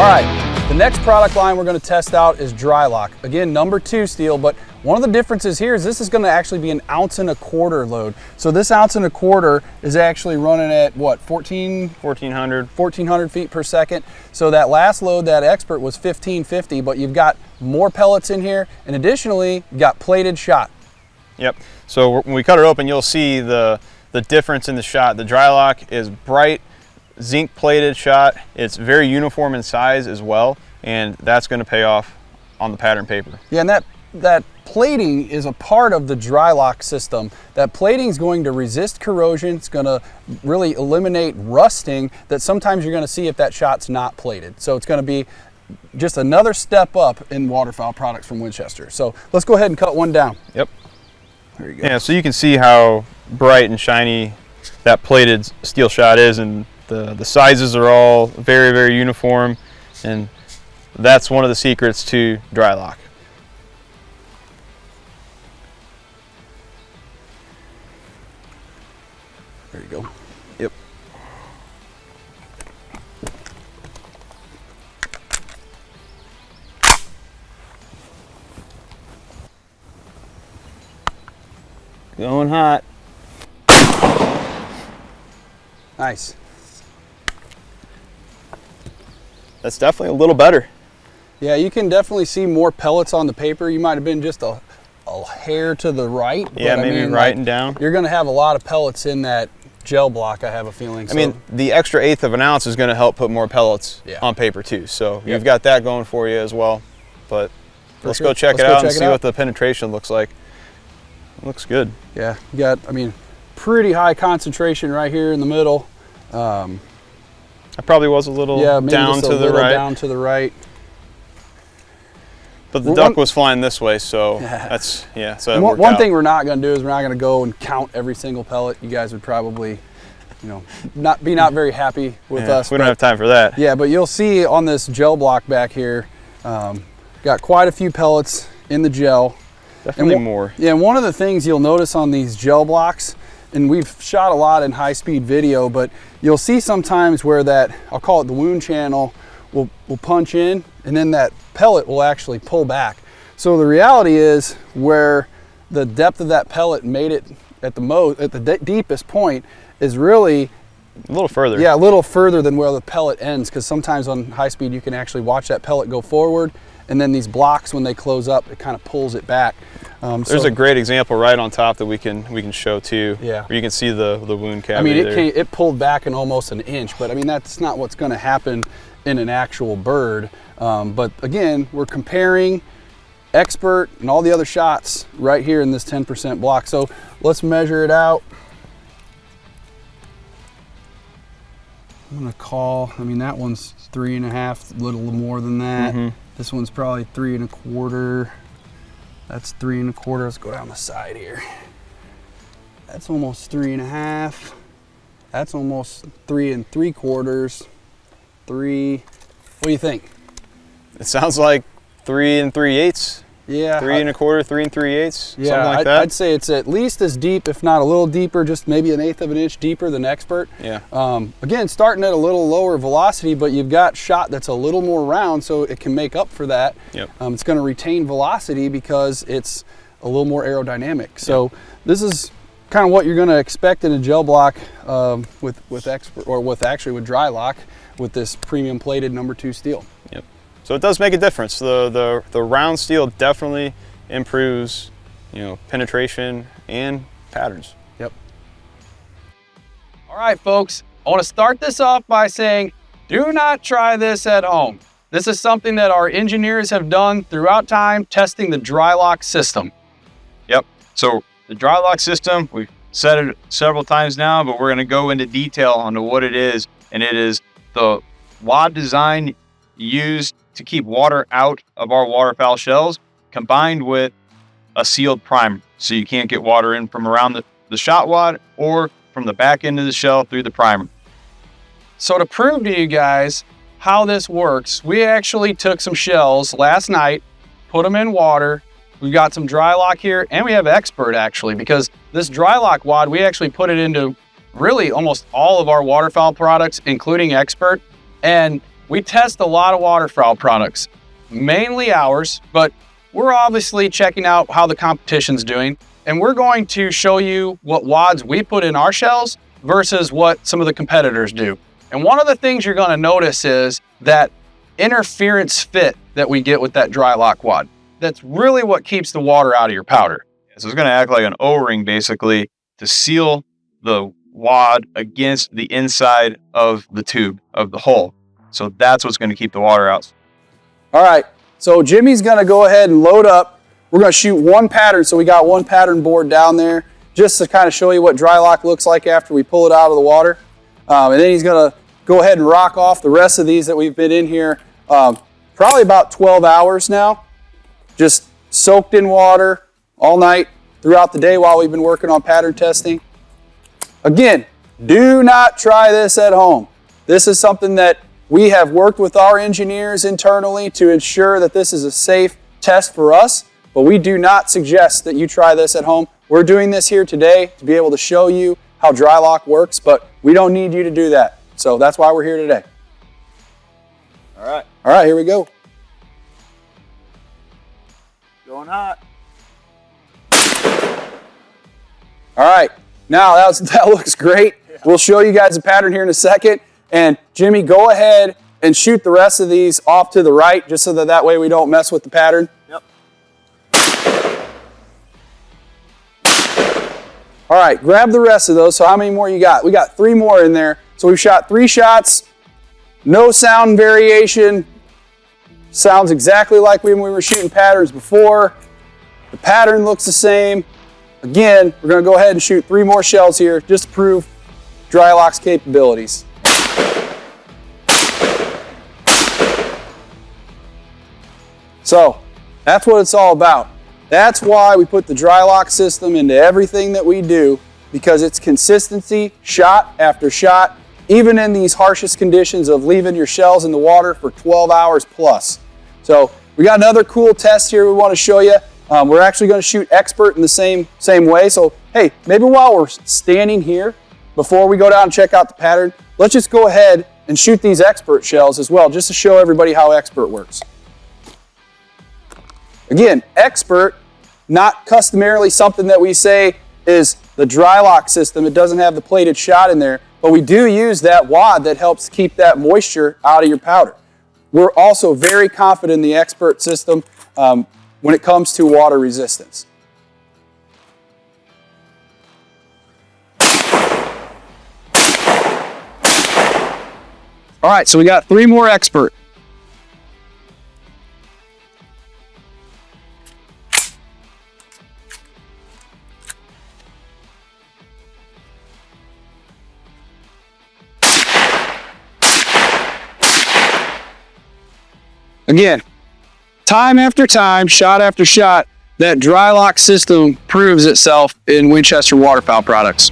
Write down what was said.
right, the next product line we're going to test out is Drylok. Again, #2 steel, but one of the differences here is this is going to actually be an 1.25 ounce load. So this 1.25 ounce is actually running at what, 1400 feet per second. So that last load, that Expert, was 1550, but you've got more pellets in here, and additionally, you've got plated shot. Yep. So when we cut it open, you'll see the difference in the shot. The Drylok is bright, zinc plated shot. It's very uniform in size as well, and that's going to pay off on the pattern paper. Yeah, and that plating is a part of the Drylok system. That plating is going to resist corrosion. It's going to really eliminate rusting that sometimes you're going to see if that shot's not plated. So it's going to be just another step up in waterfowl products from Winchester. So let's go ahead and cut one down. Yep. There you go. Yeah, so you can see how bright and shiny that plated steel shot is, and the sizes are all very, very uniform, and that's one of the secrets to Drylok. There you go. Yep. Going hot. Nice. That's definitely a little better. Yeah, you can definitely see more pellets on the paper. You might have been just a hair to the right. Yeah, but maybe I mean, right and down. You're going to have a lot of pellets in that gel block, I have a feeling. I mean, the extra 1/8 of an ounce is going to help put more pellets on paper too. So you've got that going for you as well. But let's go check it out and see what the penetration looks like. It looks good. Yeah, you got, I mean, pretty high concentration right here in the middle. I probably was a little down to the right. Down to the right. But the duck was flying this way, so that's, yeah. So one thing we're not going to do is we're not going to go and count every single pellet. You guys would probably, you know, not very happy with us. We don't have time for that. Yeah, but you'll see on this gel block back here, got quite a few pellets in the gel. Definitely more. Yeah, and one of the things you'll notice on these gel blocks, and we've shot a lot in high-speed video, but you'll see sometimes where that, I'll call it the wound channel, will punch in, and then that pellet will actually pull back. So the reality is where the depth of that pellet made it at the deepest point is really a little further. Yeah, a little further than where the pellet ends, because sometimes on high speed you can actually watch that pellet go forward, and then these blocks, when they close up, it kind of pulls it back. There's a great example right on top that we can show too. Yeah. Where you can see the wound cavity. I mean, it pulled back in almost an inch, but I mean, that's not what's going to happen in an actual bird. But again, we're comparing Expert and all the other shots right here in this 10% block. So let's measure it out. I'm going to call, I mean, that one's 3.5, a little more than that. Mm-hmm. This one's probably 3.25. That's 3.25. Let's go down the side here. That's almost 3.5. That's almost 3.75. 3. What do you think? It sounds like 3 3/8. Yeah. 3.25, 3 3/8. Yeah, something like that. I'd say it's at least as deep, if not a little deeper, just maybe 1/8 of an inch deeper than Expert. Yeah. Again, starting at a little lower velocity, but you've got shot that's a little more round, so it can make up for that. Yep. It's going to retain velocity because it's a little more aerodynamic. So this is kind of what you're going to expect in a gel block with Expert, or with Drylok, with this premium plated #2 steel. Yep. So it does make a difference. The round steel definitely improves, you know, penetration and patterns. Yep. All right, folks. I want to start this off by saying, do not try this at home. This is something that our engineers have done throughout time, testing the Drylok system. Yep. So the Drylok system, we've said it several times now, but we're going to go into detail on what it is, and it is the wad design used to keep water out of our waterfowl shells, combined with a sealed primer, so you can't get water in from around the shot wad or from the back end of the shell through the primer. So to prove to you guys how this works, we actually took some shells last night, put them in water. We've got some Drylok here, and we have Expert actually, because this Drylok wad, we actually put it into really almost all of our waterfowl products, including Expert. And we test a lot of waterfowl products, mainly ours, but we're obviously checking out how the competition's doing. And we're going to show you what wads we put in our shells versus what some of the competitors do. And one of the things you're going to notice is that interference fit that we get with that Drylok wad. That's really what keeps the water out of your powder. So it's going to act like an O-ring basically to seal the wad against the inside of the tube of the hole. So that's what's going to keep the water out. All right, so Jimmy's going to go ahead and load up. We're going to shoot one pattern, so we got one pattern board down there just to kind of show you what Drylok looks like after we pull it out of the water. And then he's going to go ahead and rock off the rest of these that we've been in here probably about 12 hours now, just soaked in water all night throughout the day while we've been working on pattern testing. Again, do not try this at home. This is something that we have worked with our engineers internally to ensure that this is a safe test for us, but we do not suggest that you try this at home. We're doing this here today to be able to show you how Drylok works, but we don't need you to do that. So that's why we're here today. All right. All right, here we go. Going hot. All right, now that looks great. Yeah. We'll show you guys a pattern here in a second. And Jimmy, go ahead and shoot the rest of these off to the right, just so that way we don't mess with the pattern. Yep. All right, grab the rest of those. So how many more you got? We got 3 more in there. So we've shot 3 shots, no sound variation. Sounds exactly like when we were shooting patterns before. The pattern looks the same. Again, we're gonna go ahead and shoot 3 more shells here just to prove Drylok's capabilities. So that's what it's all about. That's why we put the Drylok system into everything that we do, because it's consistency, shot after shot, even in these harshest conditions of leaving your shells in the water for 12 hours plus. So we got another cool test here we want to show you. We're actually going to shoot expert in the same way. So hey, maybe while we're standing here, before we go down and check out the pattern, let's just go ahead and shoot these expert shells as well, just to show everybody how expert works. Again, expert, not customarily something that we say is the Drylok system. It doesn't have the plated shot in there, but we do use that wad that helps keep that moisture out of your powder. We're also very confident in the expert system when it comes to water resistance. All right, so we got 3 more expert. Again, time after time, shot after shot, that Drylok system proves itself in Winchester Waterfowl products.